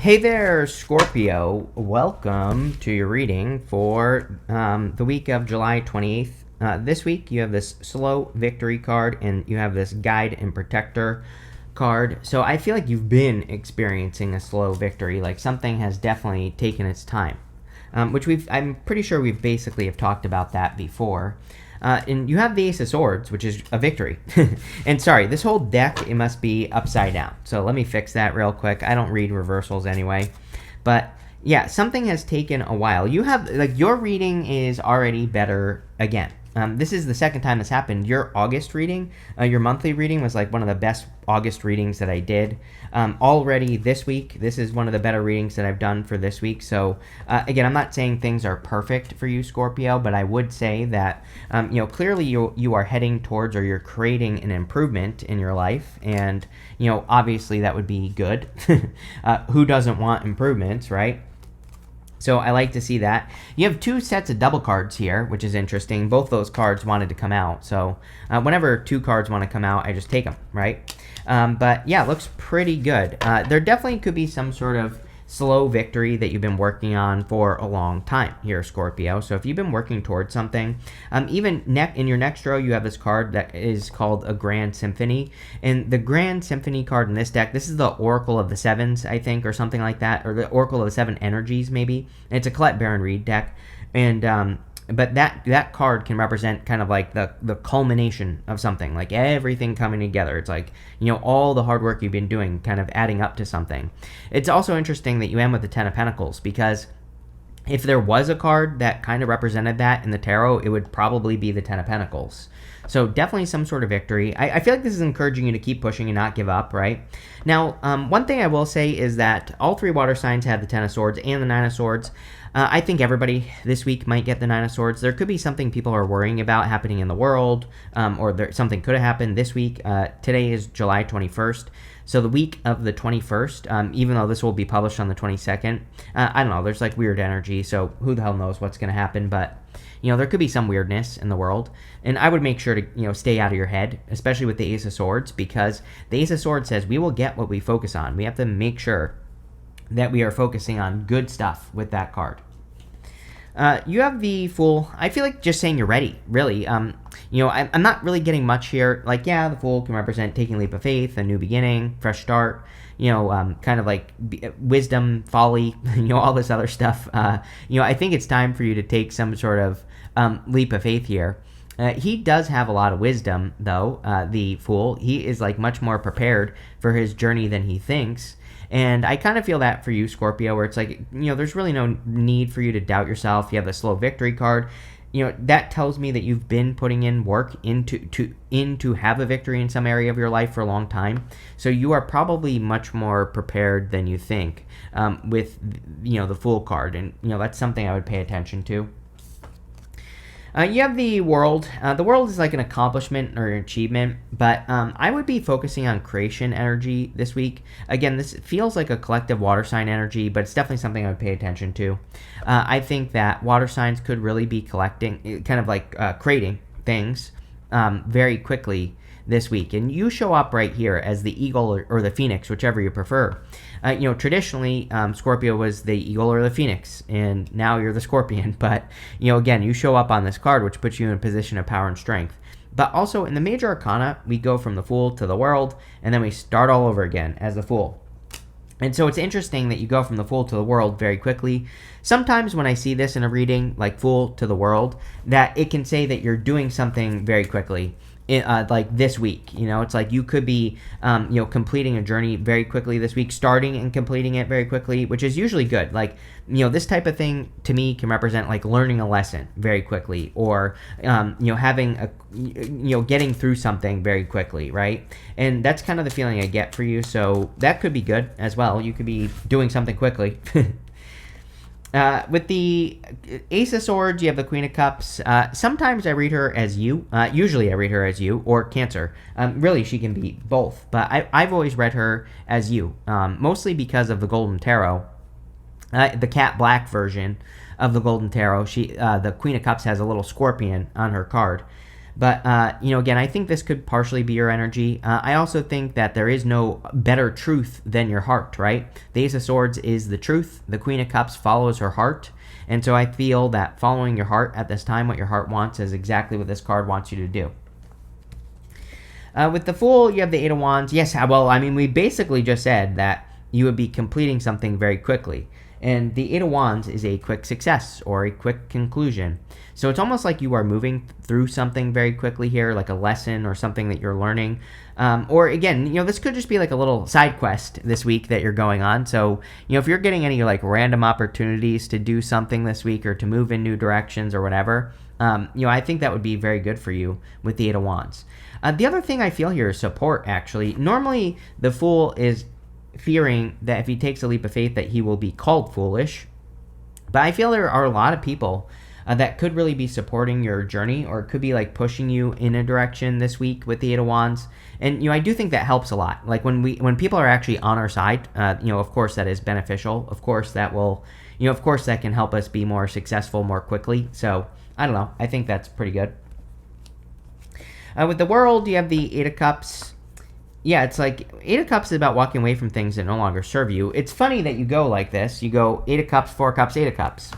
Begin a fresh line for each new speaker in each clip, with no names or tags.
Hey there, Scorpio. Welcome to your reading for the week of July 28th. This week, you have this slow victory card and you have this guide and protector card. So I feel like you've been experiencing a slow victory, like something has definitely taken its time, which I'm pretty sure we've basically have talked about that before. And you have the Ace of Swords, which is a victory. And sorry, this whole deck, it must be upside down. So let me fix that real quick. I don't read reversals anyway. But yeah, something has taken a while. You have, like, your reading is already better again. This is the second time this happened. Your August reading, your monthly reading was like one of the best August readings that I did. Already this week, this is one of the better readings that I've done for this week. So again, I'm not saying things are perfect for you, Scorpio, but I would say that, clearly you are heading towards, or you're creating an improvement in your life. And, obviously that would be good. Who doesn't want improvements, right? So I like to see that. You have two sets of double cards here, which is interesting. Both those cards wanted to come out. So whenever two cards want to come out, I just take them, right? But yeah, it looks pretty good. There definitely could be some sort of slow victory that you've been working on for a long time here, Scorpio. So if you've been working towards something, even in your next row, you have this card that is called a Grand Symphony. And the Grand Symphony card in this deck, this is the Oracle of the Sevens, I think, or something like that, or the Oracle of the Seven Energies, maybe. And it's a Colette Baron Reed deck. And but that card can represent kind of like the culmination of something, like everything coming together. It's like, all the hard work you've been doing kind of adding up to something. It's also interesting that you end with the Ten of Pentacles, because if there was a card that kind of represented that in the tarot, it would probably be the Ten of Pentacles. So definitely some sort of victory. I feel like this is encouraging you to keep pushing and not give up, right? Now, one thing I will say is that all three water signs have the Ten of Swords and the Nine of Swords. I think everybody this week might get the Nine of Swords. There could be something people are worrying about happening in the world, or something could have happened this week. Today is July 21st. So the week of the 21st, even though this will be published on the 22nd, I don't know, there's like weird energy, so who the hell knows what's going to happen, but there could be some weirdness in the world. And I would make sure to, stay out of your head, especially with the Ace of Swords, because the Ace of Swords says we will get what we focus on. We have to make sure that we are focusing on good stuff with that card. You have the Fool. I feel like just saying you're ready, really. I'm not really getting much here. Like, yeah, the Fool can represent taking a leap of faith, a new beginning, fresh start, kind of like wisdom, folly, all this other stuff. I think it's time for you to take some sort of leap of faith here. He does have a lot of wisdom, though, the Fool. He is like much more prepared for his journey than he thinks. And I kind of feel that for you, Scorpio, where it's like, there's really no need for you to doubt yourself. You have the slow victory card. That tells me that you've been putting in work to have a victory in some area of your life for a long time. So you are probably much more prepared than you think with, the Fool card. And, that's something I would pay attention to. You have the World. The World is like an accomplishment or an achievement, but I would be focusing on creation energy this week. Again, this feels like a collective water sign energy, but it's definitely something I would pay attention to. I think that water signs could really be collecting, kind of like creating things very quickly this week. And you show up right here as the eagle or the phoenix, whichever you prefer. Traditionally, Scorpio was the eagle or the phoenix, and now you're the scorpion. But, again, you show up on this card, which puts you in a position of power and strength. But also, in the major arcana, we go from the Fool to the World, and then we start all over again as the Fool. And so it's interesting that you go from the Fool to the World very quickly. Sometimes when I see this in a reading, like Fool to the World, that it can say that you're doing something very quickly. Like this week, it's like you could be, completing a journey very quickly this week, starting and completing it very quickly, which is usually good. Like, this type of thing to me can represent like learning a lesson very quickly, or, having getting through something very quickly, right? And that's kind of the feeling I get for you. So that could be good as well. You could be doing something quickly. With the Ace of Swords, you have the Queen of Cups. Sometimes I read her as you. Usually I read her as you or Cancer. Really, she can be both. But I've always read her as you, mostly because of the Golden Tarot. The Cat Black version of the Golden Tarot. The Queen of Cups has a little scorpion on her card. But, again, I think this could partially be your energy. I also think that there is no better truth than your heart, right? The Ace of Swords is the truth. The Queen of Cups follows her heart. And so I feel that following your heart at this time, what your heart wants, is exactly what this card wants you to do. With the Fool, you have the Eight of Wands. Yes, well, I mean, we basically just said that you would be completing something very quickly. And the Eight of Wands is a quick success or a quick conclusion. So it's almost like you are moving through something very quickly here, like a lesson or something that you're learning. Or again, this could just be like a little side quest this week that you're going on. So, if you're getting any like random opportunities to do something this week or to move in new directions or whatever, I think that would be very good for you with the Eight of Wands. The other thing I feel here is support, actually. Normally, the Fool is fearing that if he takes a leap of faith that he will be called foolish. But I feel there are a lot of people that could really be supporting your journey, or could be like pushing you in a direction this week with the Eight of Wands. And I do think that helps a lot. Like when people are actually on our side, of course that is beneficial. Of course that will, of course that can help us be more successful more quickly. So I don't know. I think that's pretty good. With the World, you have the Eight of Cups. Yeah, it's like Eight of Cups is about walking away from things that no longer serve you. It's funny that you go like this. You go Eight of Cups, Four of Cups, Eight of Cups.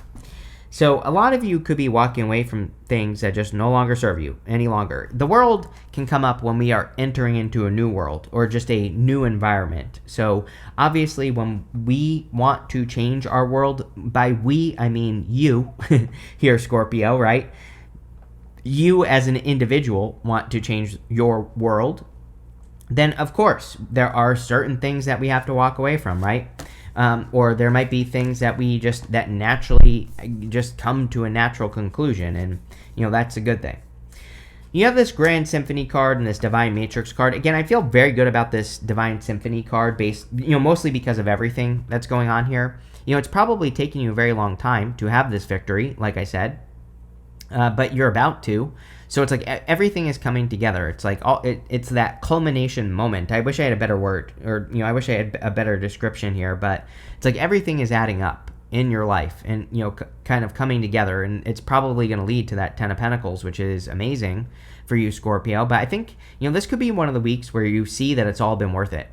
So a lot of you could be walking away from things that just no longer serve you any longer. The World can come up when we are entering into a new world or just a new environment. So obviously when we want to change our world, by we, I mean you here, Scorpio, right? You as an individual want to change your world, then of course there are certain things that we have to walk away from, right? Or there might be things that that naturally just come to a natural conclusion, and that's a good thing. You have this Grand Symphony card and this Divine Matrix card. Again, I feel very good about this Divine Symphony card based, mostly because of everything that's going on here. It's probably taking you a very long time to have this victory, like I said. But you're about to. So it's like everything is coming together. It's like it's that culmination moment. I wish I had a better word, or I wish I had a better description here, but it's like everything is adding up in your life and kind of coming together, and it's probably going to lead to that 10 of Pentacles, which is amazing for you, Scorpio. But I think this could be one of the weeks where you see that it's all been worth it.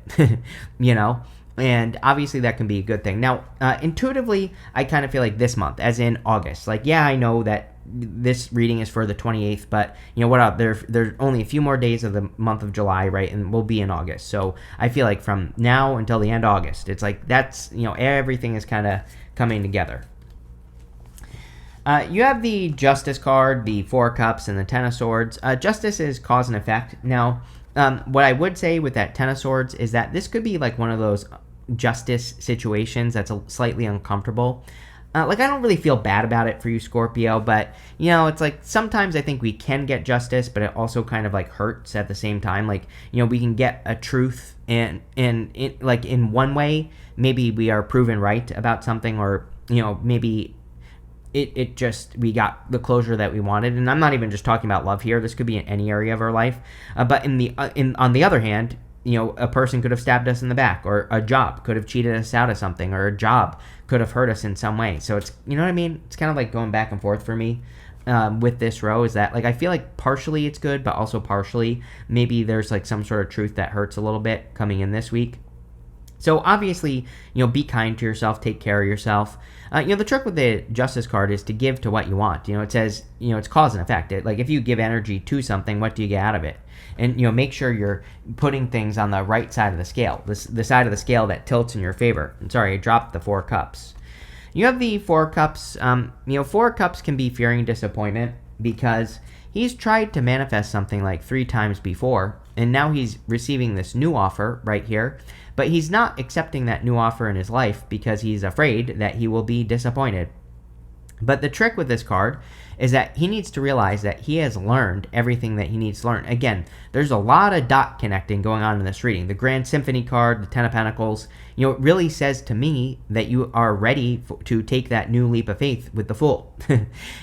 And obviously that can be a good thing. Now, intuitively, I kind of feel like this month, as in August. Like, yeah, I know that this reading is for the 28th, but what up? There's only a few more days of the month of July, right? And we'll be in August. So I feel like from now until the end of August, it's like that's, everything is kind of coming together. You have the Justice card, the Four of Cups, and the Ten of Swords. Justice is cause and effect. Now, what I would say with that Ten of Swords is that this could be like one of those justice situations that's slightly uncomfortable. I don't really feel bad about it for you, Scorpio, but, it's like sometimes I think we can get justice, but it also kind of like hurts at the same time. Like, we can get a truth and like in one way, maybe we are proven right about something, or, maybe it just, we got the closure that we wanted. And I'm not even just talking about love here. This could be in any area of our life. But on the other hand, a person could have stabbed us in the back, or a job could have cheated us out of something, or a job could have hurt us in some way. So it's, what I mean? It's kind of like going back and forth for me with this row, is that like I feel like partially it's good, but also partially maybe there's like some sort of truth that hurts a little bit coming in this week. So obviously, be kind to yourself, take care of yourself. The trick with the Justice card is to give to what you want. It says, it's cause and effect. Like if you give energy to something, what do you get out of it? And, make sure you're putting things on the right side of the scale, the side of the scale that tilts in your favor. And sorry, I dropped the Four of Cups. You have the Four of Cups. Four of Cups can be fearing disappointment because he's tried to manifest something like 3 times before, and now he's receiving this new offer right here. But he's not accepting that new offer in his life because he's afraid that he will be disappointed. But the trick with this card is that he needs to realize that he has learned everything that he needs to learn. Again, there's a lot of dot connecting going on in this reading. The Grand Symphony card, the Ten of Pentacles, it really says to me that you are ready to take that new leap of faith with the Fool.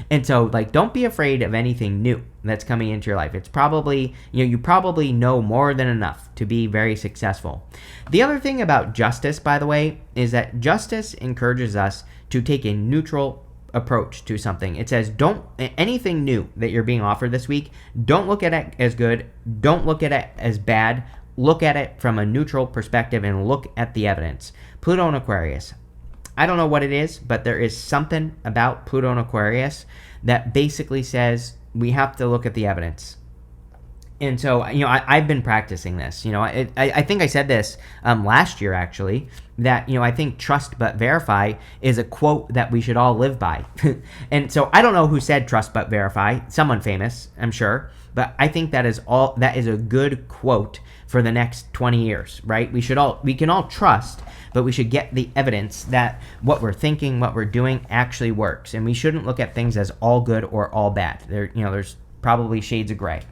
And so, like, don't be afraid of anything new that's coming into your life. It's probably, you probably know more than enough to be very successful. The other thing about Justice, by the way, is that Justice encourages us to take a neutral approach to something. It says, don't anything new that you're being offered this week, don't look at it as good, don't look at it as bad. Look at it from a neutral perspective and look at the evidence. Pluto and Aquarius. I don't know what it is, but there is something about Pluto and Aquarius that basically says we have to look at the evidence. And so, I've been practicing this. I think I said this last year, actually, that, I think trust but verify is a quote that we should all live by. And so I don't know who said trust but verify. Someone famous, I'm sure. But I think that is a good quote for the next 20 years, right? We can all trust, but we should get the evidence that what we're thinking, what we're doing actually works. And we shouldn't look at things as all good or all bad. There's probably shades of gray.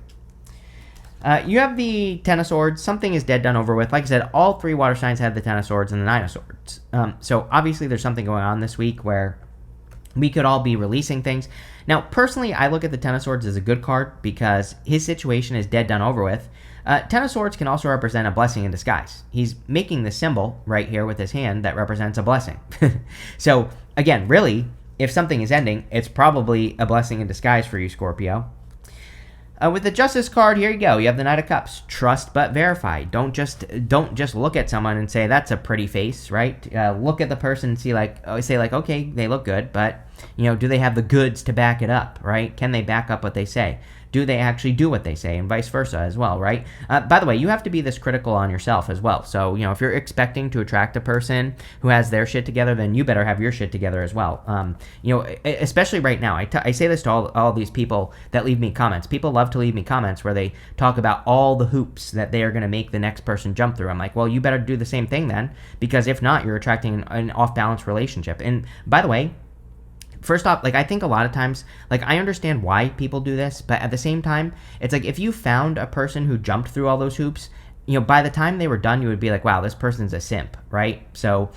You have the Ten of Swords. Something is dead, done, over with. Like I said, all three water signs have the Ten of Swords and the Nine of Swords. So obviously there's something going on this week where we could all be releasing things. Now, personally, I look at the Ten of Swords as a good card because his situation is dead, done, over with. Ten of Swords can also represent a blessing in disguise. He's making the symbol right here with his hand that represents a blessing. So, again, really, if something is ending, it's probably a blessing in disguise for you, Scorpio. With the Justice card, here you go. You have the Knight of Cups. Trust but verify. Don't just look at someone and say that's a pretty face, right? Look at the person and say okay, they look good, but do they have the goods to back it up, right? Can they back up what they say? Do they actually do what they say, and vice versa as well, right? By the way, you have to be this critical on yourself as well. So, if you're expecting to attract a person who has their shit together, then you better have your shit together as well. Especially right now. I say this to all these people that leave me comments. People love to leave me comments where they talk about all the hoops that they are going to make the next person jump through. I'm like, well, you better do the same thing then, because if not, you're attracting an off-balance relationship. And by the way, first off, I think a lot of times, I understand why people do this, but at the same time, it's like if you found a person who jumped through all those hoops, by the time they were done, you would be like, wow, this person's a simp, right? So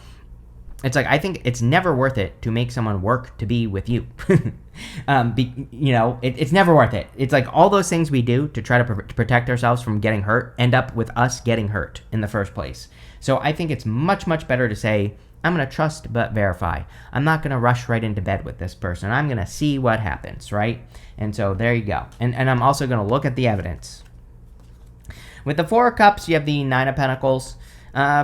it's I think it's never worth it to make someone work to be with you. It's never worth it. It's all those things we do to try to protect ourselves from getting hurt end up with us getting hurt in the first place. So I think it's much, much better to say, I'm going to trust but verify. I'm not going to rush right into bed with this person. I'm going to see what happens, right? And so there you go. And I'm also going to look at the evidence. With the Four of Cups, you have the Nine of Pentacles.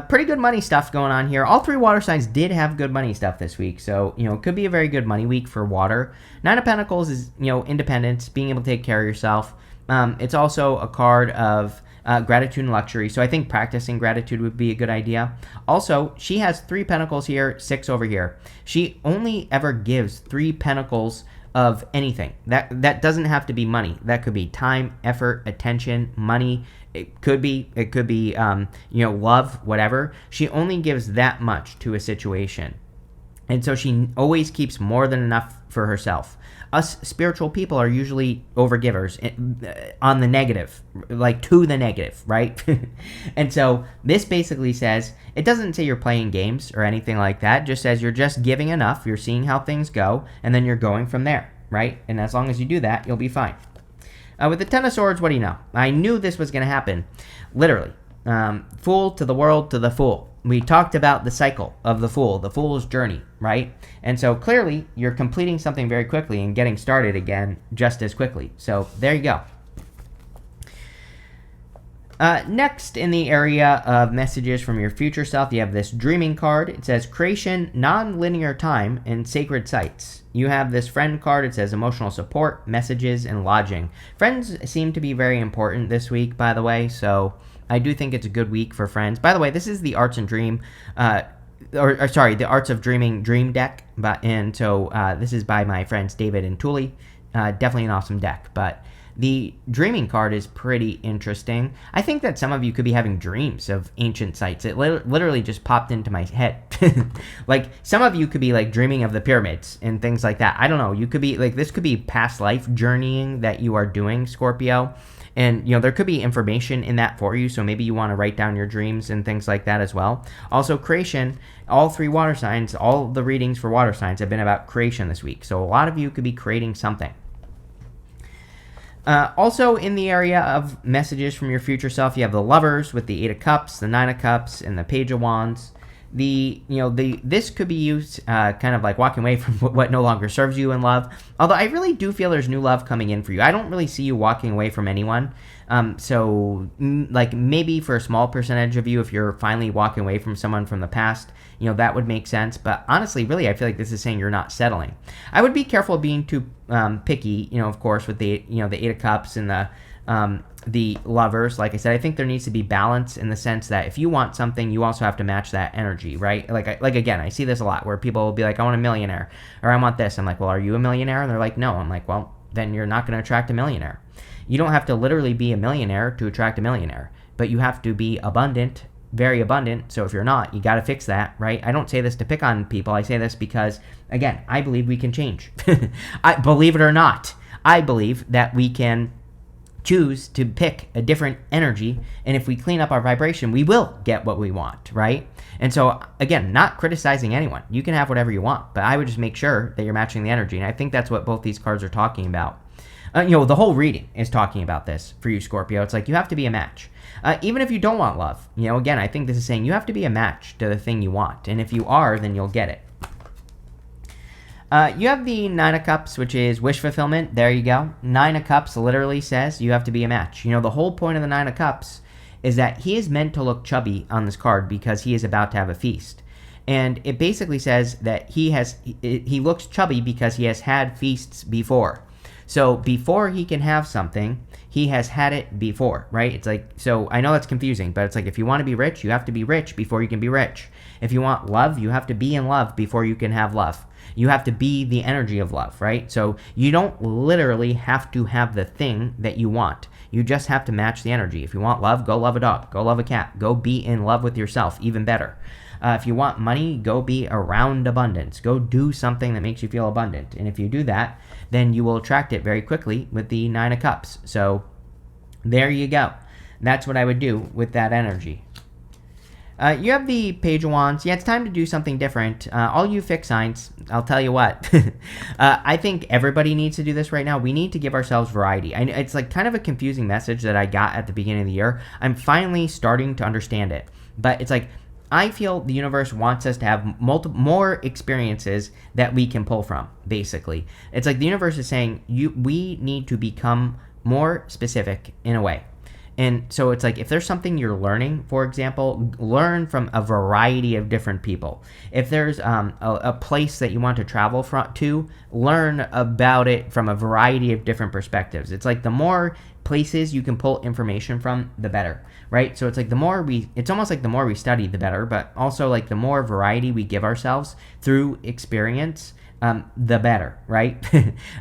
Pretty good money stuff going on here. All three water signs did have good money stuff this week. So, it could be a very good money week for water. Nine of Pentacles is, independence, being able to take care of yourself. It's also a card of gratitude and luxury. So I think practicing gratitude would be a good idea. Also, she has 3 pentacles here, 6 over here. She only ever gives 3 pentacles of anything. That doesn't have to be money. That could be time, effort, attention, money. It could be love, whatever. She only gives that much to a situation. And so she always keeps more than enough for herself. Us spiritual people are usually overgivers on the negative, to the negative, right? And so this basically says, it doesn't say you're playing games or anything like that. It just says you're just giving enough, you're seeing how things go, and then you're going from there, right? And as long as you do that, you'll be fine. With the Ten of Swords, what do you know? I knew this was going to happen, literally. Fool to the world to the fool. We talked about the cycle of the fool's journey, right? And so clearly you're completing something very quickly and getting started again just as quickly. So there you go. Next, in the area of messages from your future self, you have this dreaming card. It says creation, non-linear time, and sacred sites. You have this friend card. It says emotional support, messages, and lodging. Friends seem to be very important this week, by the way, so I do think it's a good week for friends. By the way, this is the Arts and Dream, the Arts of Dreaming Dream deck, and so this is by my friends David and Tooley. Definitely an awesome deck, but the dreaming card is pretty interesting. I think that some of you could be having dreams of ancient sites. It literally just popped into my head. Some of you could be dreaming of the pyramids and things like that. I don't know. You could be this could be past life journeying that you are doing, Scorpio. And, there could be information in that for you, so maybe you want to write down your dreams and things like that as well. Also, creation, all 3 water signs, all the readings for water signs have been about creation this week. So a lot of you could be creating something. Also, in the area of messages from your future self, you have the Lovers with the 8 of Cups, the 9 of Cups, and the Page of Wands. this could be used kind of like walking away from what no longer serves you in love. Although I really do feel there's new love coming in for you. I don't really see you walking away from anyone. Like maybe for a small percentage of you, if you're finally walking away from someone from the past, that would make sense. But honestly, really, I feel like this is saying you're not settling. I would be careful being too picky, of course, with the Eight of Cups and the Lovers. Like I said, I think there needs to be balance in the sense that if you want something, you also have to match that energy, right? Like again, I see this a lot where people will be like, I want a millionaire, or I want this. I'm like, well, are you a millionaire? And they're like, no. I'm like, well, then you're not going to attract a millionaire. You don't have to literally be a millionaire to attract a millionaire, but you have to be abundant, very abundant. So if you're not, you got to fix that, right? I don't say this to pick on people. I say this because, again, I believe we can change. Believe it or not, I believe that we can choose to pick a different energy, and if we clean up our vibration, we will get what we want, right? And so, again, not criticizing anyone. You can have whatever you want, but I would just make sure that you're matching the energy, and I think that's what both these cards are talking about. The whole reading is talking about this for you, Scorpio. It's like you have to be a match. Even if you don't want love, again, I think this is saying you have to be a match to the thing you want. And if you are, then you'll get it. You have the Nine of Cups, which is wish fulfillment. There you go. Nine of Cups literally says you have to be a match. The whole point of the Nine of Cups is that he is meant to look chubby on this card because he is about to have a feast. And it basically says that he looks chubby because he has had feasts before. So before he can have something, he has had it before, right? It's like, so I know that's confusing, but it's like if you want to be rich, you have to be rich before you can be rich. If you want love, you have to be in love before you can have love. You have to be the energy of love, right? So you don't literally have to have the thing that you want. You just have to match the energy. If you want love, go love a dog. Go love a cat. Go be in love with yourself, even better. If you want money, go be around abundance. Go do something that makes you feel abundant. And if you do that, then you will attract it very quickly with the Nine of Cups. So there you go. That's what I would do with that energy. You have the Page of Wands. Yeah, it's time to do something different. All you fixed signs, I'll tell you what. I think everybody needs to do this right now. We need to give ourselves variety. It's like kind of a confusing message that I got at the beginning of the year. I'm finally starting to understand it. But it's like, I feel the universe wants us to have more experiences that we can pull from, basically. It's like the universe is saying, we need to become more specific in a way. And so it's like if there's something you're learning, for example, learn from a variety of different people. If there's a place that you want to travel to, learn about it from a variety of different perspectives. It's like the more places you can pull information from, the better, right? So it's like it's almost like the more we study, the better, but also like the more variety we give ourselves through experience, the better, right?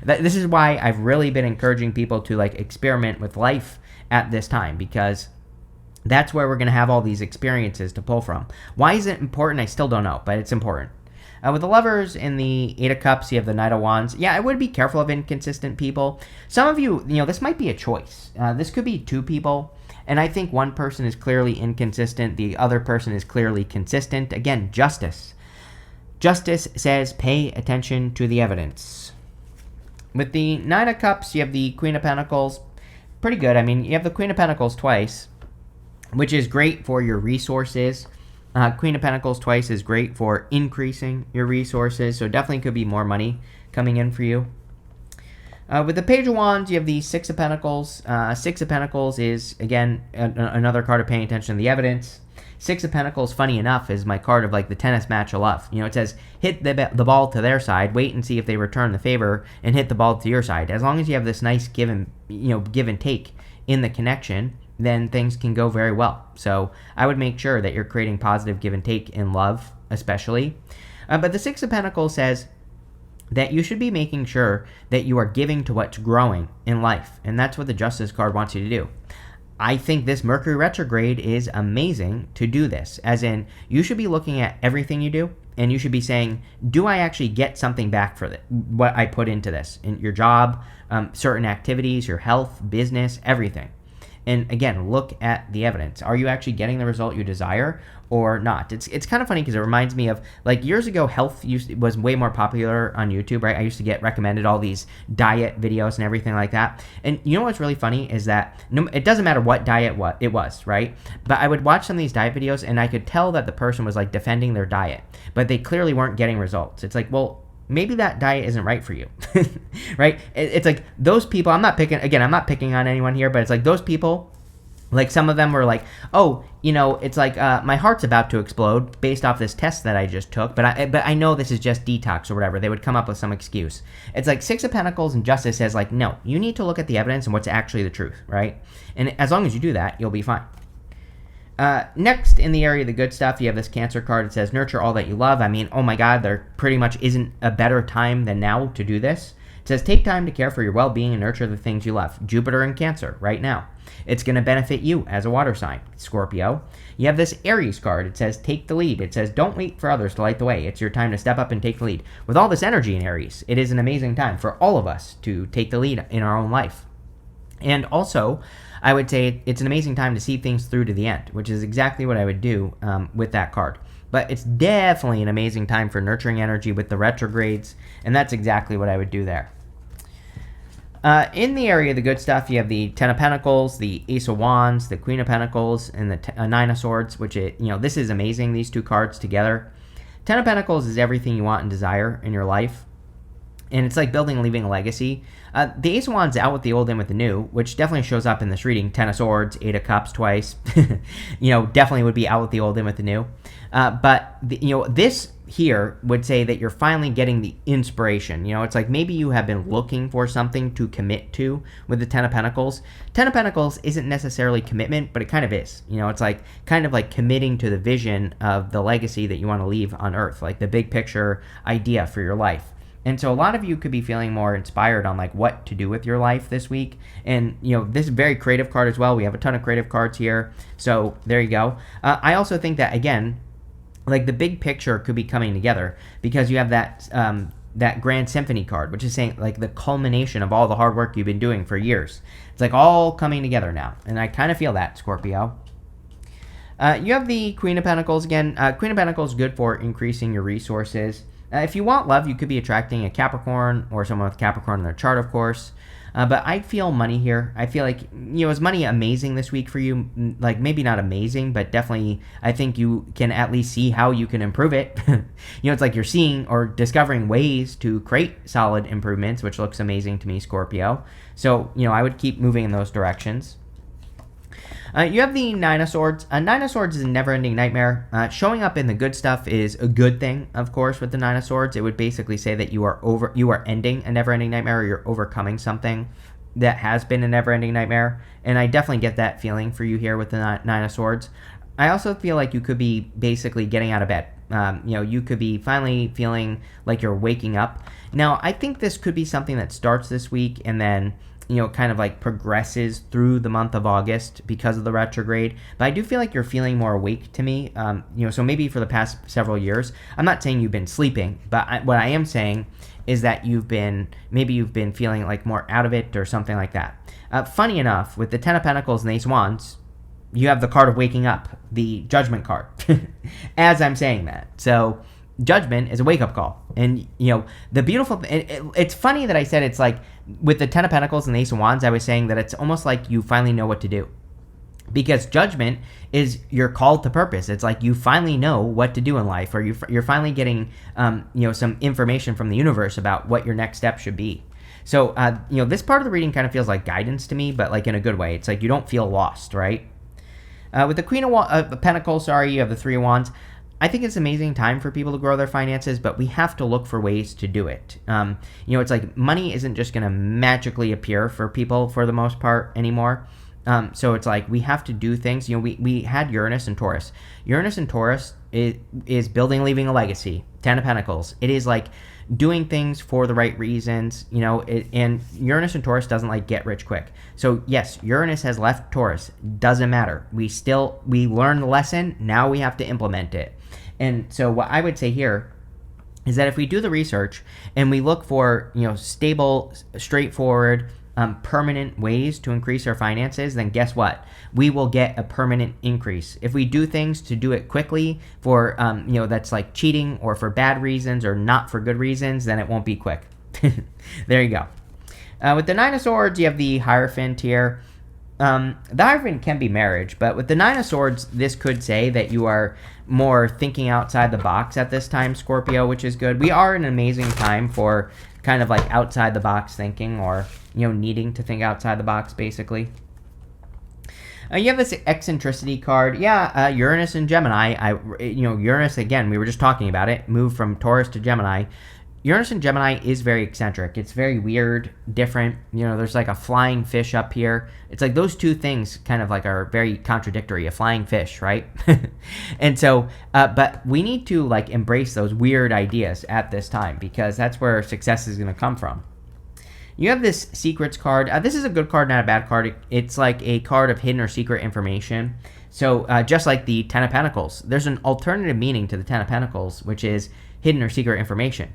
This is why I've really been encouraging people to like experiment with life at this time, because that's where we're going to have all these experiences to pull from. Why is it important? I still don't know, but it's important. With the Lovers and the Eight of Cups, you have the Knight of Wands. Yeah, I would be careful of inconsistent people. Some of you, this might be a choice. This could be two people, and I think one person is clearly inconsistent. The other person is clearly consistent. Again, justice. Justice says pay attention to the evidence. With the Nine of Cups, you have the Queen of Pentacles. Pretty good. I mean, you have the Queen of Pentacles twice, which is great for your resources. Queen of Pentacles twice is great for increasing your resources, so definitely could be more money coming in for you. With the Page of Wands, you have the Six of Pentacles. Six of Pentacles is, again, another card of paying attention to the evidence. Six of Pentacles, funny enough, is my card of like the tennis match of love. It says hit the ball to their side, wait and see if they return the favor, and hit the ball to your side. As long as you have this nice give and take in the connection, then things can go very well. So I would make sure that you're creating positive give and take in love, especially. But the Six of Pentacles says that you should be making sure that you are giving to what's growing in life, and that's what the Justice card wants you to do. I think this Mercury retrograde is amazing to do this, as in you should be looking at everything you do, and you should be saying, do I actually get something back for what I put into this? In your job, certain activities, your health, business, everything. And again, look at the evidence. Are you actually getting the result you desire or not? It's kind of funny because it reminds me of like years ago, health was way more popular on YouTube, right? I used to get recommended all these diet videos and everything like that. And you know what's really funny is that it doesn't matter what diet it was, right? But I would watch some of these diet videos and I could tell that the person was like defending their diet, but they clearly weren't getting results. It's like, well, maybe that diet isn't right for you, right? It's like those people, I'm not picking on anyone here, but it's like those people, like some of them were like, oh, it's like my heart's about to explode based off this test that I just took, but I know this is just detox or whatever. They would come up with some excuse. It's like Six of Pentacles and Justice says like, no, you need to look at the evidence and what's actually the truth, right? And as long as you do that, you'll be fine. Next, in the area of the good stuff, you have this Cancer card. It says, nurture all that you love. I mean, oh my God, there pretty much isn't a better time than now to do this. It says, take time to care for your well-being and nurture the things you love. Jupiter in Cancer right now. It's going to benefit you as a water sign, Scorpio. You have this Aries card. It says, take the lead. It says, don't wait for others to light the way. It's your time to step up and take the lead. With all this energy in Aries, it is an amazing time for all of us to take the lead in our own life. And also, I would say it's an amazing time to see things through to the end, which is exactly what I would do with that card. But it's definitely an amazing time for nurturing energy with the retrogrades, and that's exactly what I would do there. In the area of the good stuff, you have the Ten of Pentacles, the Ace of Wands, the Queen of Pentacles, and the Nine of Swords, which, this is amazing, these two cards together. Ten of Pentacles is everything you want and desire in your life. And it's like building and leaving a legacy. The Ace of Wands out with the old, in with the new, which definitely shows up in this reading. Ten of Swords, Eight of Cups twice. Definitely would be out with the old, in with the new. But this here would say that you're finally getting the inspiration. It's like maybe you have been looking for something to commit to with the Ten of Pentacles. Ten of Pentacles isn't necessarily commitment, but it kind of is. It's like kind of like committing to the vision of the legacy that you want to leave on Earth, like the big picture idea for your life. And so a lot of you could be feeling more inspired on like what to do with your life this week. And, this is a very creative card as well. We have a ton of creative cards here. So there you go. I also think that, again, like the big picture could be coming together because you have that Grand Symphony card, which is saying like the culmination of all the hard work you've been doing for years. It's like all coming together now. And I kind of feel that, Scorpio. You have the Queen of Pentacles again. Queen of Pentacles is good for increasing your resources. If you want love, you could be attracting a Capricorn or someone with Capricorn in their chart, of course. But I feel money here. I feel like, is money amazing this week for you? Like, maybe not amazing, but definitely I think you can at least see how you can improve it. It's like you're seeing or discovering ways to create solid improvements, which looks amazing to me, Scorpio. So, I would keep moving in those directions. You have the Nine of Swords. Nine of Swords is a never-ending nightmare. Showing up in the good stuff is a good thing, of course, with the Nine of Swords. It would basically say that you are ending a never-ending nightmare, or you're overcoming something that has been a never-ending nightmare. And I definitely get that feeling for you here with the Nine of Swords. I also feel like you could be basically getting out of bed. You could be finally feeling like you're waking up. Now, I think this could be something that starts this week and then kind of like progresses through the month of August because of the retrograde. But I do feel like you're feeling more awake to me. So maybe for the past several years, I'm not saying you've been sleeping, but what I am saying is that you've been feeling like more out of it or something like that. Funny enough, with the Ten of Pentacles and the Ace of Wands, you have the card of waking up, the Judgment card, as I'm saying that. So Judgment is a wake-up call. And, the beautiful it's funny that I said it's like with the Ten of Pentacles and the Ace of Wands, I was saying that it's almost like you finally know what to do. Because Judgment is your call to purpose. It's like you finally know what to do in life, or you're finally getting, some information from the universe about what your next step should be. So, this part of the reading kind of feels like guidance to me, but like in a good way. It's like you don't feel lost, right? With the Queen of Pentacles, you have the Three of Wands. I think it's an amazing time for people to grow their finances, but we have to look for ways to do it. It's like money isn't just going to magically appear for people for the most part anymore. So it's like we have to do things. We had Uranus and Taurus. Uranus and Taurus is building, leaving a legacy. Ten of Pentacles. It is like doing things for the right reasons, and Uranus and Taurus doesn't like get rich quick. So yes, Uranus has left Taurus. Doesn't matter. We learned the lesson. Now we have to implement it. And so what I would say here is that if we do the research and we look for, stable, straightforward, permanent ways to increase our finances, then guess what? We will get a permanent increase. If we do things to do it quickly for, that's like cheating or for bad reasons or not for good reasons, then it won't be quick. There you go. With the Nine of Swords, you have the Hierophant here. The Hierophant can be marriage, but with the Nine of Swords, this could say that you are more thinking outside the box at this time, Scorpio, which is good. We are in an amazing time for kind of like outside the box thinking, or needing to think outside the box, basically. You have this eccentricity card. Yeah, Uranus and Gemini. Uranus, again, we were just talking about it, moved from Taurus to Gemini. Uranus and Gemini is very eccentric. It's very weird, different. There's like a flying fish up here. It's like those two things kind of like are very contradictory. A flying fish, right? And so, but we need to like embrace those weird ideas at this time, because that's where success is going to come from. You have this Secrets card. This is a good card, not a bad card. It's like a card of hidden or secret information. So just like the Ten of Pentacles, there's an alternative meaning to the Ten of Pentacles, which is hidden or secret information.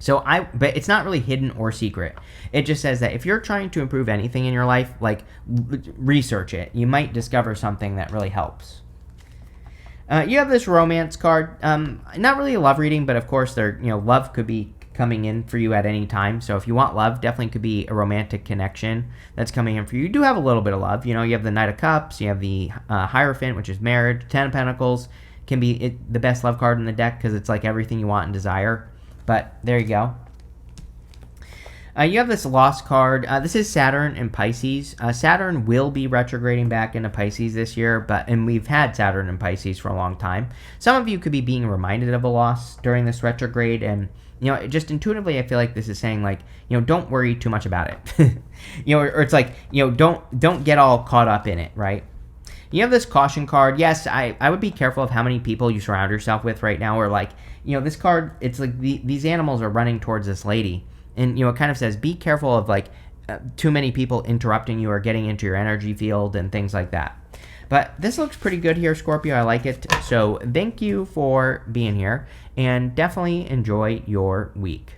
But it's not really hidden or secret. It just says that if you're trying to improve anything in your life, like research it. You might discover something that really helps. You have this Romance card. Not really a love reading, but of course, love could be coming in for you at any time. So if you want love, definitely could be a romantic connection that's coming in for you. You do have a little bit of love. You have the Knight of Cups. You have the Hierophant, which is marriage. Ten of Pentacles can be the best love card in the deck because it's like everything you want and desire. But there you go. You have this Lost card. This is Saturn and Pisces. Saturn will be retrograding back into Pisces this year, and we've had Saturn and Pisces for a long time. Some of you could be being reminded of a loss during this retrograde, and just intuitively, I feel like this is saying like, don't worry too much about it. Or it's like, don't get all caught up in it, right? You have this Caution card. Yes, I would be careful of how many people you surround yourself with right now, or like, this card, it's like these animals are running towards this lady. And, it kind of says, be careful of like too many people interrupting you or getting into your energy field and things like that. But this looks pretty good here, Scorpio. I like it. So thank you for being here, and definitely enjoy your week.